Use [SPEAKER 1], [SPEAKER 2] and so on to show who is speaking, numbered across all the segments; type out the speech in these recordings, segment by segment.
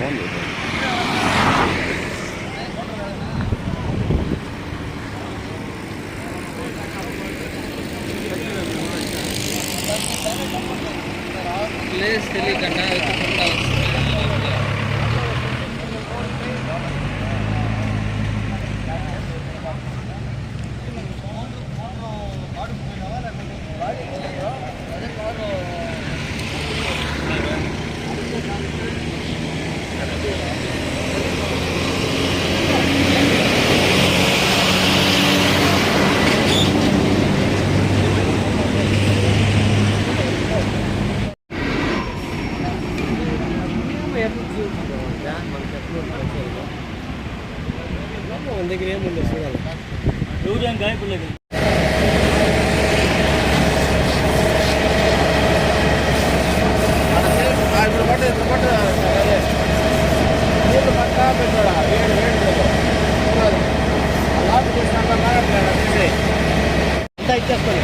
[SPEAKER 1] బాగుంది.
[SPEAKER 2] ప్లేస్ తెలియకుండా దగ్గర ఏముంది చూడాలి ఎవరు గాయపడలేదు. అంతా ఇచ్చేస్తాను.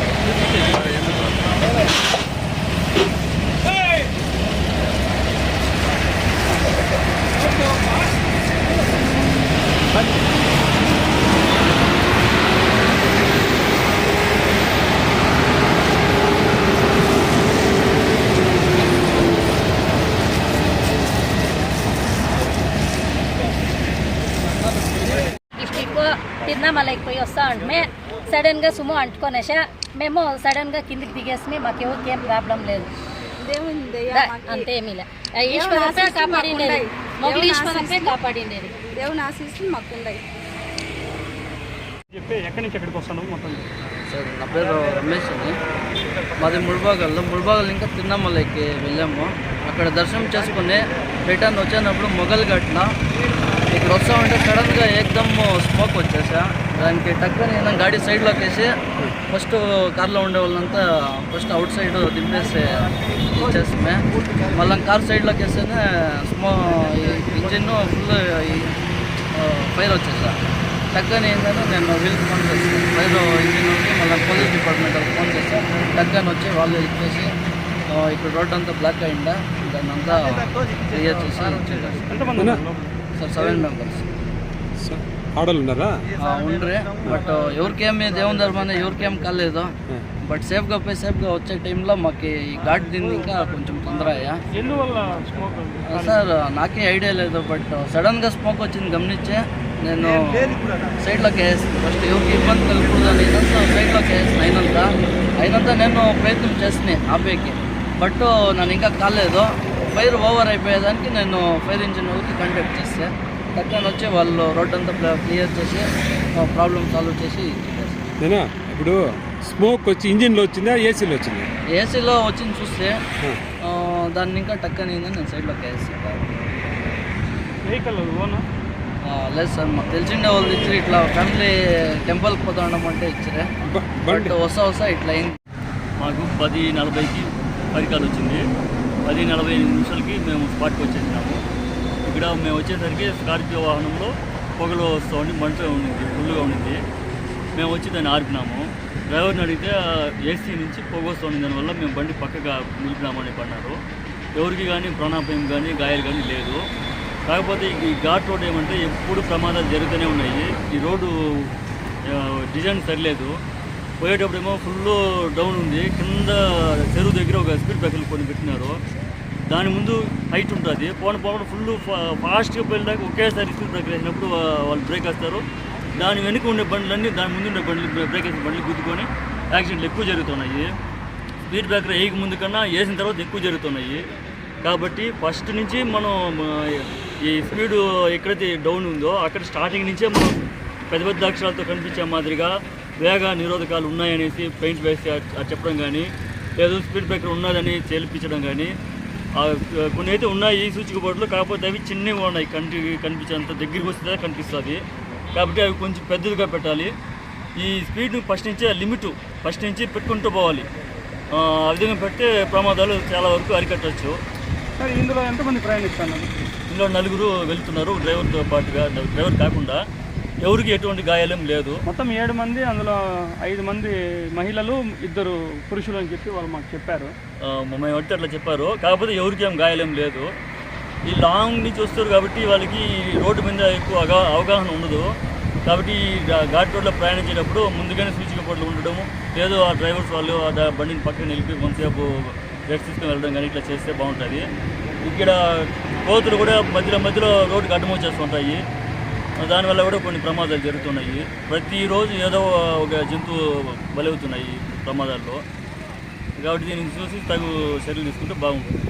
[SPEAKER 3] తిరునామలకి పోయి వస్తా ఉంటే సడన్గా సుమో అంటుకొనేసా మేము సడన్గా కిందికి దిగేసి మాకు ఎవరికి ఏం ప్రాబ్లం లేదు. అంతేమీ ఈశ్వరంపై కాపాడిండేది, మొగలు ఈశ్వరంపై కాపాడిండేది.
[SPEAKER 4] దేవుని ఆశీస్సులు మాకుండాయి.
[SPEAKER 1] ఎక్కడి నుంచి ఎక్కడికి వస్తాను మొత్తం?
[SPEAKER 2] సార్ నా పేరు రమేష్ అని, మాది ముల్బాగల్ ఇంకా తిరునామలకి వెళ్ళాము. అక్కడ దర్శనం చేసుకుని రిటర్న్ వచ్చేటప్పుడు మొగల్ ఘట్న ఇక్కడ వస్తా ఉంటే సడన్గా ఏకదమ్ స్మోక్ వచ్చేసా. దానికి టక్కని నేను గాడి సైడ్లోకి వేసి ఫస్ట్ కార్లో ఉండే వాళ్ళంతా ఫస్ట్ అవుట్ సైడ్ దింపేసి ఇచ్చేస్తామే. మళ్ళీ కార్ సైడ్లోకి వేస్తేనే ఇంజిన్ ఫుల్ ఫైర్ వచ్చేసా. టక్కని ఏంటంటే నేను వీళ్ళకి ఫోన్ చేస్తాను, ఫైర్ ఇంజిన్ ఉంది. మళ్ళీ పోలీస్ డిపార్ట్మెంట్ వాళ్ళకి ఫోన్ చేస్తాను. టక్కని వచ్చి వాళ్ళు ఇచ్చేసి ఇక్కడ రోడ్ అంతా బ్లాక్ అయిందా, దాన్ని అంతా క్లియర్ చేసి సార్ 7 మెంబర్స్
[SPEAKER 1] ఆడలు ఉన్నారా?
[SPEAKER 2] ఉండ్రే, బట్ ఎవరికేమి దేవుని ధర్మాన్ని ఎవరికేం కాలేదు. బట్ సేఫ్గా పోయి సేఫ్గా వచ్చే టైంలో మాకు ఈ ఘాట్ దింది ఇంకా కొంచెం తొందర అయ్యా. సార్ నాకే ఐడియా లేదు, బట్ సడన్గా స్మోక్ వచ్చింది గమనించే నేను సైడ్లోకి వేస్తాను. ఫస్ట్ ఎవరికి ఇబ్బంది కలగకూడదు అని సైడ్లోకి వేస్తాను. అయినంత నేను ప్రయత్నం చేస్తున్నాయి ఆపేకి, బట్ నన్ను ఇంకా కాలేదు. ఫైర్ ఓవర్ అయిపోయేదానికి నేను ఫైర్ ఇంజిన్ వాళ్ళకి కాంటాక్ట్ చేస్తే టక్కన వచ్చి వాళ్ళు రోడ్ అంతా క్లియర్ చేసి ప్రాబ్లమ్ సాల్వ్ చేసి
[SPEAKER 1] నేనా. ఇప్పుడు స్మోక్ వచ్చి ఇంజిన్లో వచ్చిందా ఏసీలో వచ్చింది?
[SPEAKER 2] ఏసీలో వచ్చింది చూస్తే దాన్ని ఇంకా టక్కన నేను సైడ్లోకి వేస్తాను.
[SPEAKER 1] వెహికల్
[SPEAKER 2] లేదు సార్, మాకు తెలిసిండే వాళ్ళు ఇచ్చారు. ఇట్లా ఫ్యామిలీ టెంపుల్కి పోతా ఉండమంటే ఇచ్చారే, బట్ వస్తా ఇట్లా అయింది.
[SPEAKER 5] మాకు 10:40కి పరికాలు వచ్చింది. 10:45 నిమిషాలకి మేము స్పాట్కి వచ్చేసినాము. ఇక్కడ మేము వచ్చేసరికి స్కార్పియో వాహనంలో పొగలు వస్తూ ఉండి మంట ఉండింది, ఫుల్గా ఉండింది. మేము వచ్చి దాన్ని ఆర్పినాము. డ్రైవర్ని అడిగితే ఏసీ నుంచి పొగ వస్తూ ఉంది, దానివల్ల మేము బండి పక్కగా నిలిపినామని పడినారు. ఎవరికి కానీ ప్రాణాపాయం కానీ గాయాలు కానీ లేదు. కాకపోతే ఈ ఘాట్ రోడ్ ఏమంటే ఎప్పుడు ప్రమాదాలు జరుగుతూనే ఉన్నాయి. ఈ రోడ్డు డిజైన్ సరిలేదు. పోయేటప్పుడేమో ఫుల్ డౌన్ ఉంది, కింద చెరువు దగ్గర ఒక స్పీడ్ బ్రేకర్లు కొన్ని పెట్టినారు. దాని ముందు హైట్ ఉంటుంది, పోవడం ఫుల్ ఫాస్ట్గా పోయేదాకా ఒకేసారి స్పీడ్ బ్రేకర్ వేసినప్పుడు వాళ్ళు బ్రేక్ వేస్తారు. దాని వెనుక ఉండే బండ్లన్నీ దాని ముందు ఉండే బండ్లు బ్రేక్ వేసిన బండ్లు గుద్దుకొని యాక్సిడెంట్లు ఎక్కువ జరుగుతున్నాయి. స్పీడ్ బ్రేకర్ వేయక ముందు కన్నా వేసిన తర్వాత ఎక్కువ జరుగుతున్నాయి. కాబట్టి ఫస్ట్ నుంచి మనం ఈ స్పీడ్ ఎక్కడైతే డౌన్ ఉందో అక్కడ స్టార్టింగ్ నుంచే మనం పెద్ద పెద్ద అక్షరాలతో కనిపించే మాదిరిగా వేగ నిరోధకాలు ఉన్నాయనేసి పెయింట్ వేసి చెప్పడం కానీ, లేదు స్పీడ్ బ్రేకర్ ఉన్నదని చేల్పించడం కానీ, కొన్ని అయితే ఉన్నాయి సూచిక బోర్డులు. కాకపోతే అవి చిన్నవి ఉన్నాయి, కంటికి కనిపించేంత దగ్గరికి వస్తే కనిపిస్తుంది. కాబట్టి అవి కొంచెం పెద్దదిగా పెట్టాలి. ఈ స్పీడ్ని ఫస్ట్ నుంచే లిమిట్ ఫస్ట్ నుంచి పెట్టుకుంటూ పోవాలి. ఆ విధంగా పెడితే ప్రమాదాలు చాలా వరకు అరికట్టవచ్చు.
[SPEAKER 1] సరే, ఇందులో ఎంతమంది ప్రయాణిస్తున్నారు?
[SPEAKER 5] ఇందులో 4 వెళ్తున్నారు, డ్రైవర్తో పాటుగా. డ్రైవర్ కాకుండా ఎవరికి ఎటువంటి గాయాలేం లేదు.
[SPEAKER 1] మొత్తం 7 మంది, అందులో 5 మంది మహిళలు, 2 పురుషులు అని చెప్పి వాళ్ళు మాకు చెప్పారు.
[SPEAKER 5] మేము అడితే అట్లా చెప్పారు. కాకపోతే ఎవరికి ఏం గాయాలేం లేదు. ఈ లాంగ్ నుంచి వస్తారు కాబట్టి వాళ్ళకి రోడ్డు మీద ఎక్కువ అవగాహన ఉండదు. కాబట్టి ఈ ఘాట్ రోడ్లో ప్రయాణించేటప్పుడు ముందుగానే సూచిక బోర్డులు ఉండడము, లేదు ఆ డ్రైవర్స్ వాళ్ళు ఆ బండిని పక్కన నిలిపి కొంతసేపు రెస్ట్ తీసుకుని వెళ్ళడం కానీ ఇట్లా చేస్తే బాగుంటుంది. ఇక్కడ కోతులు కూడా మధ్యలో రోడ్డుకి అడ్డం వచ్చేస్తుంటాయి. దానివల్ల కూడా కొన్ని ప్రమాదాలు జరుగుతున్నాయి. ప్రతిరోజు ఏదో ఒక జంతువు బలవుతున్నాయి ప్రమాదాల్లో. కాబట్టి దీనికి చూసి తగు చర్యలు తీసుకుంటే బాగుంటుంది.